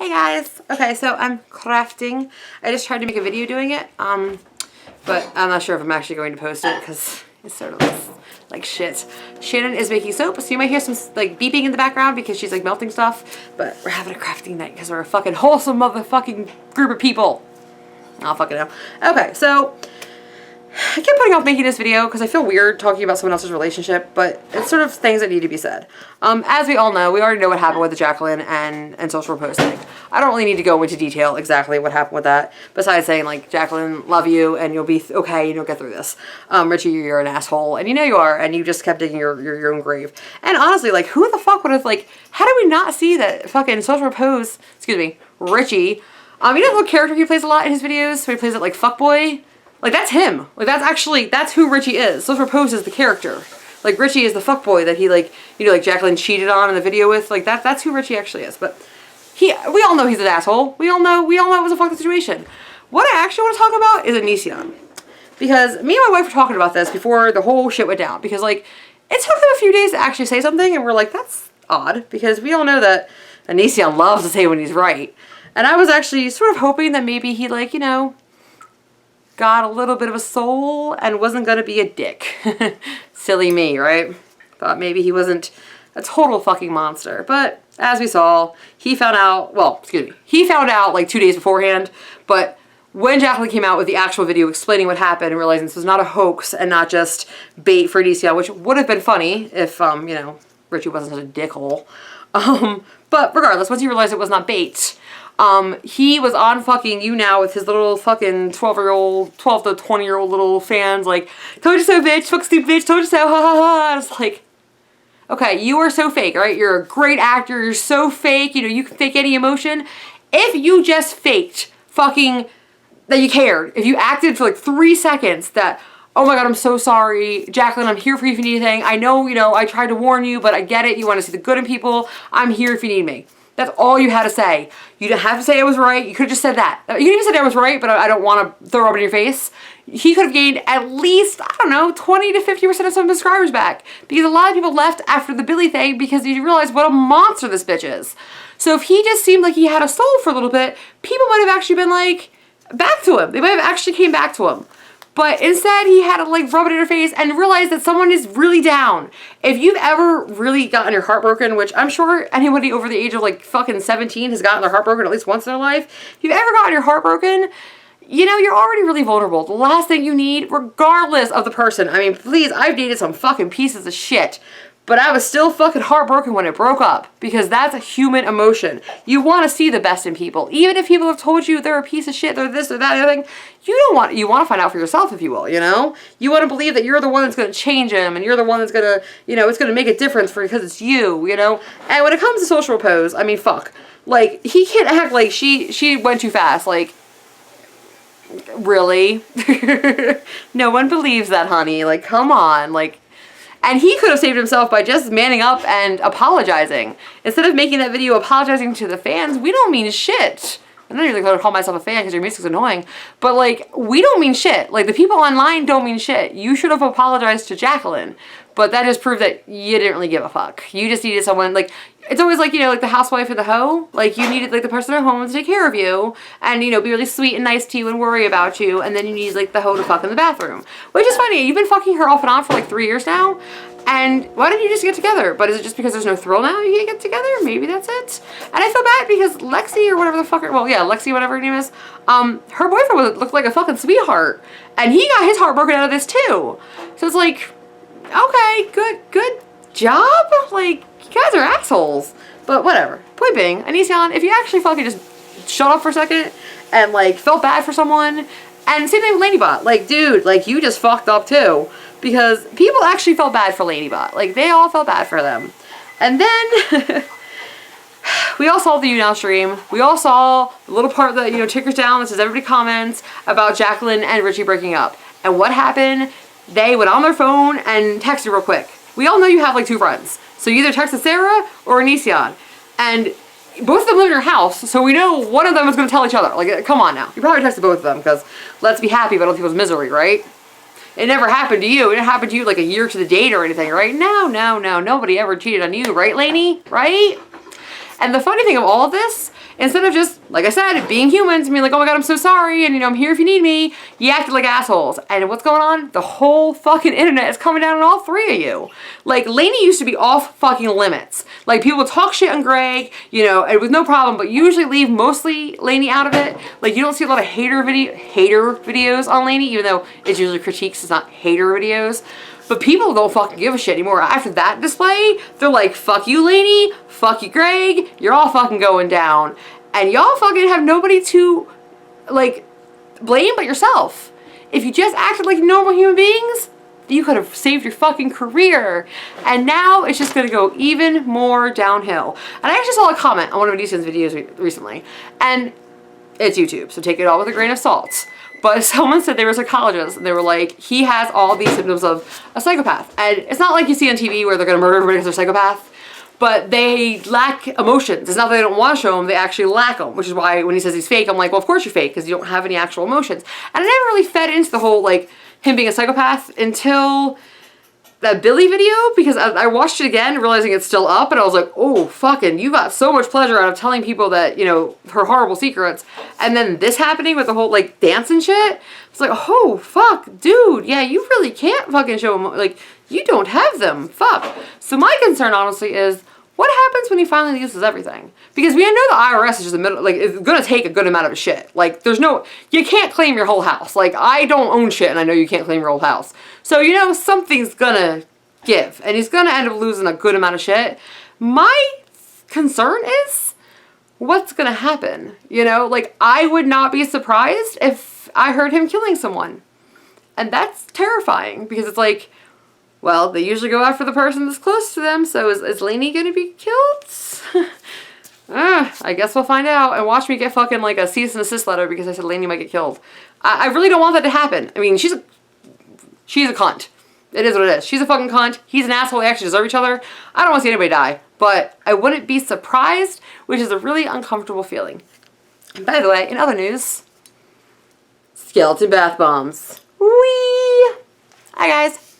Hey guys! Okay, so I'm crafting. I just tried to make a video doing it, but I'm not sure if I'm actually going to post it because it sort of looks like shit. Shannon is making soap, so you might hear some like beeping in the background because she's like melting stuff, but we're having a crafting night because we're a fucking wholesome motherfucking group of people. I'll fucking know. Okay, so I kept putting off making this video because I feel weird talking about someone else's relationship, but it's sort of things that need to be said. As we all know, we already know what happened with the Jacklyn and social Repose thing. I don't really need to go into detail exactly what happened with that, besides saying, like, Jacklyn, love you, and you'll be okay, and you'll get through this. Richie, you're an asshole, and you know you are, and you just kept digging your own grave. And honestly, like, who the fuck would have, like, how do we not see that fucking social Repose, excuse me, Richie, you know the little character he plays a lot in his videos, so he plays it like fuckboy? Like, that's him. Like, that's who Richie is. Social Repose is the character. Like, Richie is the fuckboy that he, like, you know, like, Jacklyn cheated on in the video with. Like, that's who Richie actually is. But we all know he's an asshole. We all know it was a fucking situation. What I actually want to talk about is Onision. Because me and my wife were talking about this before the whole shit went down. Because, like, it took them a few days to actually say something, and we're like, that's odd. Because we all know that Onision loves to say when he's right. And I was actually sort of hoping that maybe he, like, you know, got a little bit of a soul and wasn't gonna be a dick. Silly me, right? Thought maybe he wasn't a total fucking monster. But as we saw, he found out, well, excuse me, he found out like 2 days beforehand, but when Jacklyn came out with the actual video explaining what happened and realizing this was not a hoax and not just bait for DCL, which would have been funny if, you know, Richie wasn't such a dickhole. But regardless, once he realized it was not bait, he was on fucking YouNow with his little fucking 12 to 20-year-old little fans, like, told you so, bitch, fuck stupid bitch, told you so, ha ha ha. And it's like, okay, you are so fake, right? You're a great actor, you're so fake, you know, you can fake any emotion. If you just faked fucking that you cared, if you acted for like 3 seconds that, oh my god, I'm so sorry, Jacklyn, I'm here for you if you need anything, I know, you know, I tried to warn you, but I get it, you want to see the good in people, I'm here if you need me. That's all you had to say. You didn't have to say I was right. You could have just said that. You could even said I was right, but I don't want to throw it in your face. He could have gained at least, I don't know, 20 to 50% of some subscribers back. Because a lot of people left after the Billy thing because you realized what a monster this bitch is. So if he just seemed like he had a soul for a little bit, people might have actually been like, back to him. They might have actually came back to him. But instead, he had to like rub it in her face and realize that someone is really down. If you've ever really gotten your heart broken, which I'm sure anybody over the age of like fucking 17 has gotten their heart broken at least once in their life. If you've ever gotten your heart broken, you know, you're already really vulnerable. The last thing you need, regardless of the person, I mean, please, I've dated some fucking pieces of shit. But I was still fucking heartbroken when it broke up. Because that's a human emotion. You want to see the best in people. Even if people have told you they're a piece of shit, they're this or that, other thing. You want to find out for yourself, if you will, you know? You want to believe that you're the one that's going to change him. And you're the one that's going to, you know, it's going to make a difference because it's you know? And when it comes to social Repose, I mean, fuck. Like, he can't act like she went too fast. Like, really? No one believes that, honey. Like, come on. Like, and he could have saved himself by just manning up and apologizing. Instead of making that video apologizing to the fans, we don't mean shit. I'm not even going to call myself a fan because your music's annoying. But, like, we don't mean shit. Like, the people online don't mean shit. You should have apologized to Jacklyn. But that just proved that you didn't really give a fuck. You just needed someone, like, it's always like, you know, like the housewife and the hoe. Like, you needed, like, the person at home to take care of you. And, you know, be really sweet and nice to you and worry about you. And then you need, like, the hoe to fuck in the bathroom. Which is funny. You've been fucking her off and on for, like, 3 years now. And why don't you just get together? But is it just because there's no thrill now you can't get together? Maybe that's it. And I feel bad because Lexi or whatever the fuck, well, yeah, Lexi, whatever her name is, her boyfriend looked like a fucking sweetheart. And he got his heart broken out of this too. So it's like, okay, good job. Like, you guys are assholes. But whatever. Point being, Onision, if you actually fucking just shut up for a second and, like, felt bad for someone, and same thing with Ladybot. Like, dude, like, you just fucked up too. Because people actually felt bad for Ladybot. Like, they all felt bad for them. And then, we all saw the YouNow stream. We all saw the little part that, you know, tickers down that says everybody comments about Jacklyn and Richie breaking up. And what happened? They went on their phone and texted real quick. We all know you have, like, 2 friends. So you either texted Sarah or Onision. And both of them live in your house, so we know one of them is going to tell each other. Like, come on now. You probably texted both of them, because let's be happy about other people's misery, right? It never happened to you. It didn't happen to you like a year to the date or anything, right? No. Nobody ever cheated on you, right, Lainey? Right? And the funny thing of all of this instead of just, like I said, being humans and being like, oh my god, I'm so sorry, and you know, I'm here if you need me, you acted like assholes. And what's going on? The whole fucking internet is coming down on all three of you. Like, Lainey used to be off fucking limits. Like, people would talk shit on Greg, you know, and with no problem, but usually leave mostly Lainey out of it. Like, you don't see a lot of hater videos on Lainey, even though it's usually critiques, it's not hater videos. But people don't fucking give a shit anymore. After that display, they're like, fuck you, Lainey, fuck you, Greg, you're all fucking going down. And y'all fucking have nobody to, like, blame but yourself. If you just acted like normal human beings, you could have saved your fucking career. And now it's just gonna go even more downhill. And I actually saw a comment on one of Onion's videos recently. And it's YouTube, so take it all with a grain of salt. But someone said they were a psychologist, and they were like, he has all these symptoms of a psychopath. And it's not like you see on TV where they're gonna murder everybody because they're psychopath, but they lack emotions. It's not that they don't want to show them, they actually lack them, which is why when he says he's fake, I'm like, well, of course you're fake, because you don't have any actual emotions. And I never really fed into the whole, like, him being a psychopath until that Billy video, because I watched it again, realizing it's still up, and I was like, oh, fucking, you got so much pleasure out of telling people that, you know, her horrible secrets, and then this happening with the whole, like, dance and shit, it's like, oh, fuck, dude, yeah, you really can't fucking show them, like, you don't have them, fuck. So my concern, honestly, is, what happens when he finally uses everything? Because we know the IRS is just it's gonna take a good amount of shit. Like, there's no, you can't claim your whole house. Like, I don't own shit and I know you can't claim your whole house. So, you know, something's gonna give. And he's gonna end up losing a good amount of shit. My concern is, what's gonna happen? You know, like, I would not be surprised if I heard him killing someone. And that's terrifying because it's like, well, they usually go after the person that's close to them, so is Lainey gonna be killed? I guess we'll find out, and watch me get fucking like a cease and desist letter because I said Lainey might get killed. I really don't want that to happen. I mean, she's a cunt. It is what it is. She's a fucking cunt. He's an asshole. They actually deserve each other. I don't want to see anybody die, but I wouldn't be surprised, which is a really uncomfortable feeling. And by the way, in other news, skeleton bath bombs. Whee! Hi guys.